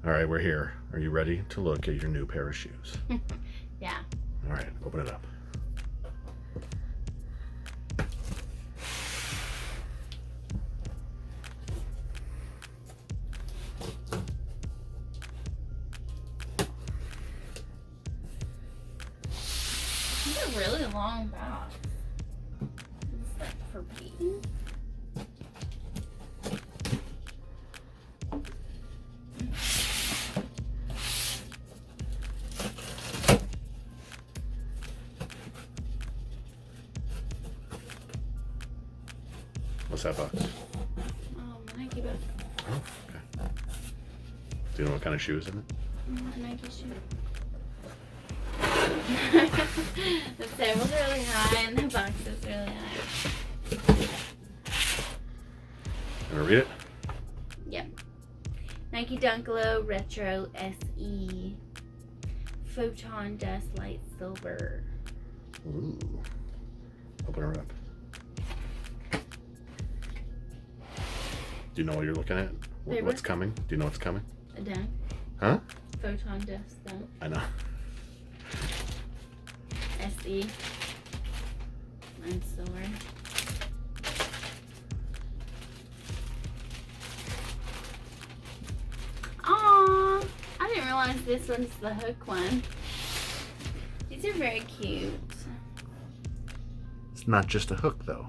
All right, we're here. Are you ready to look at your new pair of shoes? Yeah. All right, open it up. These are really long box. Is that for Peyton? What's that box? Nike box. Oh, okay. Do you know what kind of shoe is in it? Nike shoe. The table's really high and the box is really high. Wanna read it? Yep. Nike Dunk Low Retro SE. Photon Dust Light Silver. Ooh. Open her up. Do you know what you're looking at? Paper? What's coming? Do you know what's coming? A dunk. Huh? Photon Dust Dunk. I know. SE. Mine's silver. Aww, I didn't realize this one's the hook one. These are very cute. It's not just a hook, though.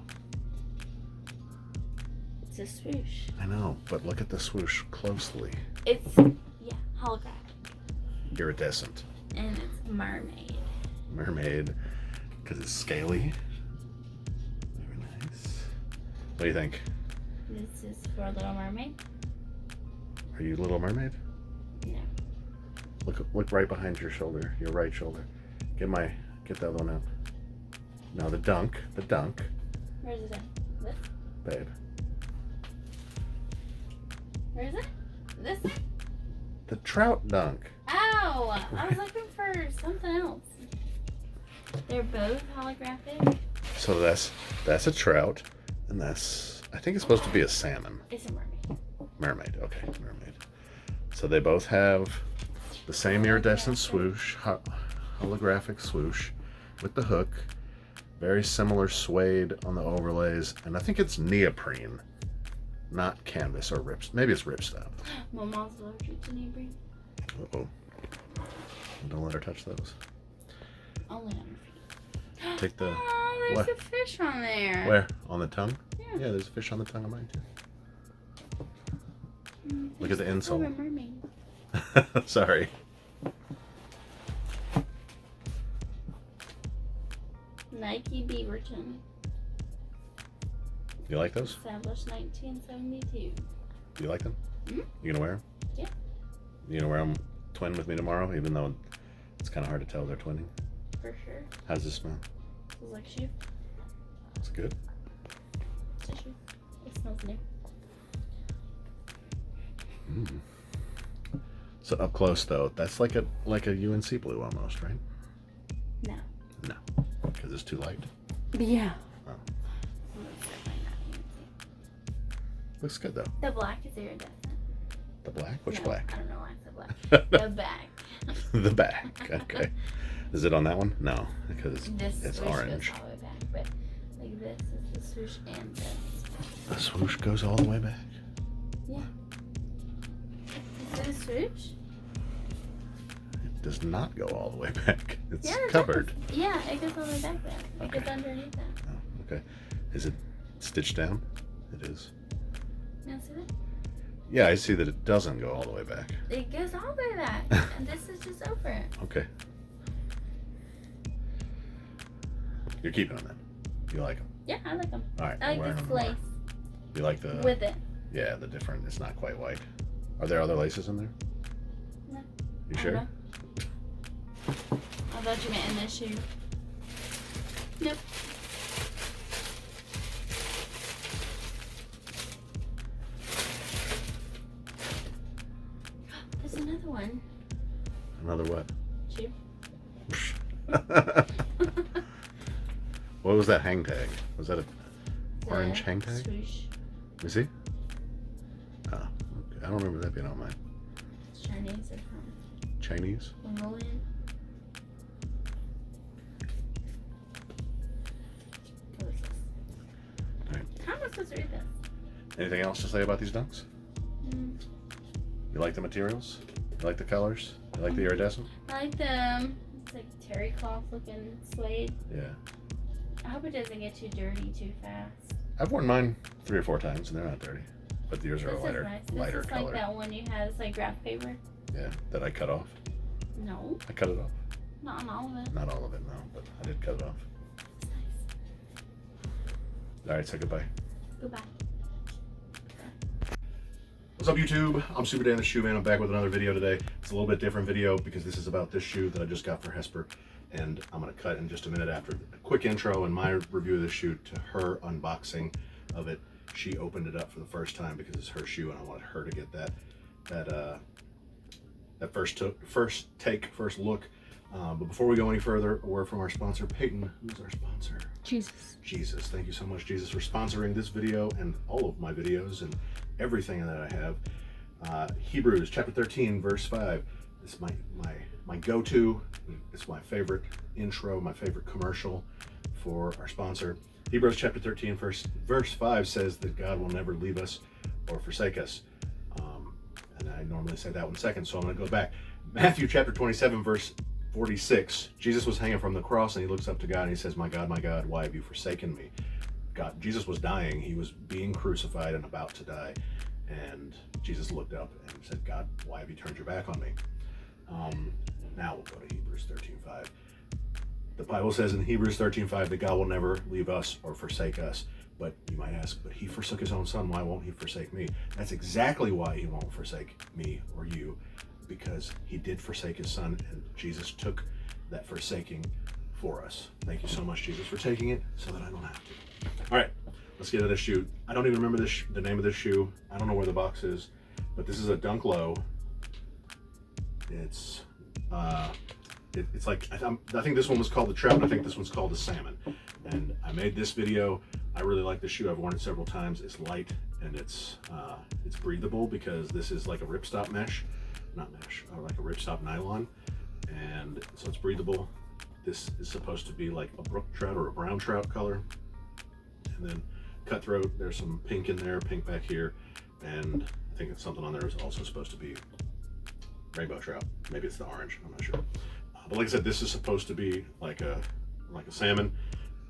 It's a swoosh. I know, but look at the swoosh closely. It's, yeah, holographic. Iridescent. And it's mermaid. Mermaid, because it's scaly. Very nice. What do you think? This is for Little Mermaid? Are you Little Mermaid? No. Look right behind your shoulder, your right shoulder. Get that one out. Now the dunk. Where is it at? This? Babe. Where is it? This thing? The trout dunk. Oh! I was looking for something else. They're both holographic. So that's a trout, and that's, I think it's supposed to be a salmon. It's a mermaid. Mermaid, okay, mermaid. So they both have the same iridescent swoosh, holographic swoosh with the hook. Very similar suede on the overlays, and I think it's neoprene, not canvas or rips. Maybe it's ripstop. My mom's allergic to neoprene. Uh-oh. Don't let her touch those. Only on her feet. Take the... Oh, there's what? a fish on there. Where? On the tongue? Yeah. Yeah, there's a fish on the tongue of mine too. Look at the Oh, insole. a mermaid. Sorry. Nike Beaverton. You like those? Established 1972. Do you like them? Mm-hmm. You gonna wear them? Yeah. You gonna wear them twin with me tomorrow, even though it's kind of hard to tell they're twinning? For sure. How does this smell? Smells like shoe. It's good. It's a shoe. It smells new. Mm. So up close though, that's like a UNC blue almost, right? No. No, because it's too light. Yeah. Oh. It's definitely not UNC. Looks good though. The black is iridescent. The black? Which No, black? I don't know why I said black. The back. The back. Okay. Is it on that one? No, because This it's swoosh orange. goes all the way back, but like this is the swoosh and this. The swoosh goes all the way back. Yeah. Is it a swoosh? It does not go all the way back. It's Yeah, it covered. does. Yeah, it goes all the way back there. It Okay. goes underneath that. Oh, okay. Is it stitched down? It is. You see that? Yeah, I see that it doesn't go all the way back. It goes all the way back. And this is just over it. Okay. You're keeping them then. You like them? Yeah, I like them. All right. I I'm wearing like this them more. lace You like the? with it. Yeah, the different. It's not quite white. Are there other laces in there? No. You I sure? don't know. I thought you meant in this shoe. Nope. There's another one. Another what? Shoe. What was that hang tag? Was that a orange The hang tag? Swoosh. Let me see. Oh, okay. I don't remember that being on mine. It's shiny. these are from. Chinese. Mongolian. What is this? Right. How am I supposed to read this? Anything else to say about these dunks? Mm. You like the materials? You like the colors? You like the iridescent? I like the it's like terry cloth looking suede. Yeah. I hope it doesn't get too dirty too fast. I've worn mine 3 or 4 times and they're not dirty. But yours are This a lighter, is nice. lighter This is color. like that one you had. It's like graph paper. Yeah, that I cut off. No, I cut it off. not on all of it. Not all of it, no, but I did cut it off. It's nice. All right, say goodbye. Goodbye. What's up, YouTube? I'm Super Dan the Shoe Man. I'm back with another video today. It's a little bit different video because this is about this shoe that I just got for Hesper, and I'm gonna cut in just a minute after a quick intro and my review of this shoe to her unboxing of it. She opened it up for the first time because it's her shoe, and I wanted her to get that first look. But before we go any further, a word from our sponsor, Peyton. Who's our sponsor? Jesus. Jesus. Thank you so much, Jesus, for sponsoring this video and all of my videos and everything that I have. Hebrews chapter 13, verse 5. This is my go-to. It's my favorite intro, my favorite commercial for our sponsor. Hebrews chapter 13, verse 5 says that God will never leave us or forsake us. And I normally say that one second, so I'm going to go back. Matthew chapter 27, verse 46. Jesus was hanging from the cross, and he looks up to God and he says, my God, why have you forsaken me? God, Jesus was dying. He was being crucified and about to die. And Jesus looked up and said, God, why have you turned your back on me? Now we'll go to Hebrews 13:5. The Bible says in Hebrews 13:5 that God will never leave us or forsake us. But you might ask, but he forsook his own son. Why won't he forsake me? That's exactly why he won't forsake me or you, because he did forsake his son, and Jesus took that forsaking for us. Thank you so much, Jesus, for taking it so that I don't have to. All right, let's get to this shoe. I don't even remember the name of this shoe. I don't know where the box is, but this is a Dunk Low. It's like, I think this one was called the Trout, and I think this one's called the Salmon. And I made this video. I really like this shoe. I've worn it several times. It's light and it's breathable because this is like a ripstop mesh, not mesh, like a ripstop nylon, and so it's breathable. This is supposed to be like a brook trout or a brown trout color, and then cutthroat. There's some pink in there, pink back here, and I think it's something on there is also supposed to be rainbow trout. Maybe it's the orange. I'm not sure. But like I said, this is supposed to be like a salmon.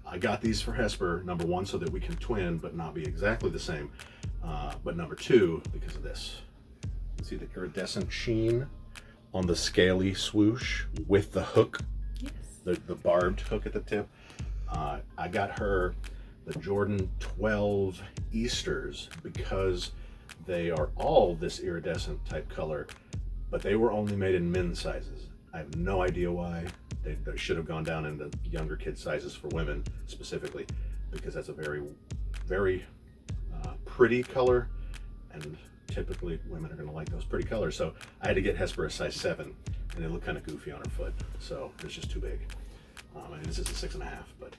I got these for Hesper, number one, so that we can twin but not be exactly the same. But number two, because of this. You see the iridescent sheen on the scaly swoosh with the hook, Yes. the barbed hook at the tip. I got her the Jordan 12 Easters because they are all this iridescent type color, but they were only made in men's sizes. I have no idea why. They should have gone down into younger kid sizes for women specifically, because that's a very, very pretty color, and typically women are going to like those pretty colors. So I had to get Hesper a size 7, and they look kind of goofy on her foot, so it's just too big. And this is a 6.5, but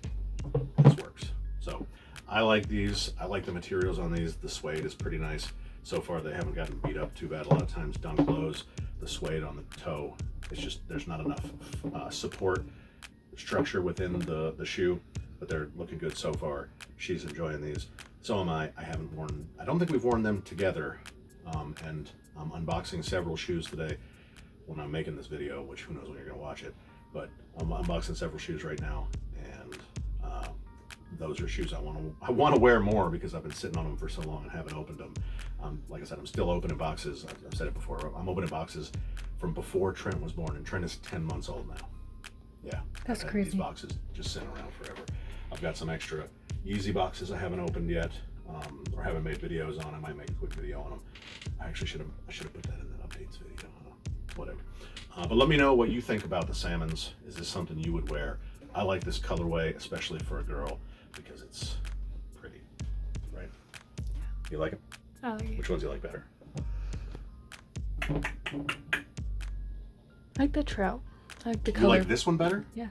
this works. So I like these. I like the materials on these. The suede is pretty nice. So far they haven't gotten beat up too bad. A lot of times Dunk Lows, the suede on the toe, it's just there's not enough support structure within the shoe, but they're looking good so far. She's enjoying these. So am I. I don't think we've worn them together, and I'm unboxing several shoes today when I'm making this video, which who knows when you're gonna watch it, but I'm unboxing several shoes right now, and those are shoes I want to wear more because I've been sitting on them for so long and haven't opened them. Like I said, I'm still opening boxes. I've said it before. I'm opening boxes from before Trent was born, and Trent is 10 months old now. Yeah, That's I've had crazy. These boxes just sitting around forever. I've got some extra Yeezy boxes I haven't opened yet, or haven't made videos on. I might make a quick video on them. I actually should have put that in the updates video. Whatever. But let me know what you think about the salmons. Is this something you would wear? I like this colorway, especially for a girl, because it's pretty, right? You like it? I like it. Which ones do you like better? I like the trout. I like the You color. like this one better? Yeah.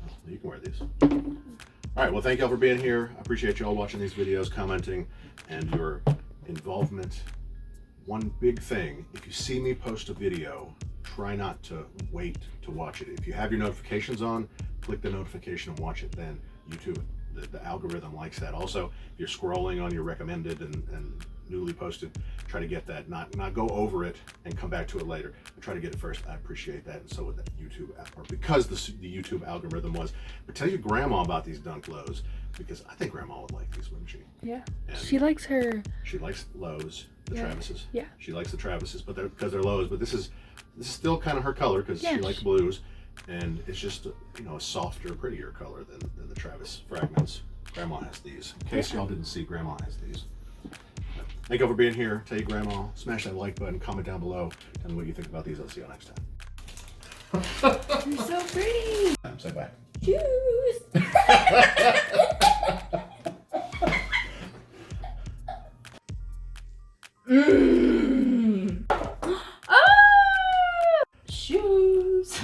Well, you can wear these. All right, well, thank y'all for being here. I appreciate y'all watching these videos, commenting, and your involvement one big thing, if you see me post a video, try not to wait to watch it. If you have your notifications on, click the notification and watch it then. YouTube, the algorithm likes that. Also, if you're scrolling on your recommended and newly posted, try to get that, not go over it and come back to it later. Try to get it first. I appreciate that, and so would that YouTube or because the YouTube algorithm was. But tell your grandma about these dunk lows, because I think grandma would like these, wouldn't she? Yeah. And She likes lows, the Yeah. Travises. Yeah. She likes the Travises, but because they're lows. But this is still kind of her color because Yeah. she likes blues, and it's just a softer, prettier color than the Travis fragments. Grandma has these. In case y'all didn't see, Grandma has these. Thank you for being here. Tell your grandma, smash that like button, comment down below, tell me what you think about these. I'll see you next time. You're so pretty. Say bye. Choose. Ah! Shoes.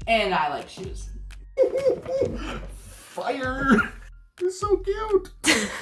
And I like shoes. Fire! It's so cute.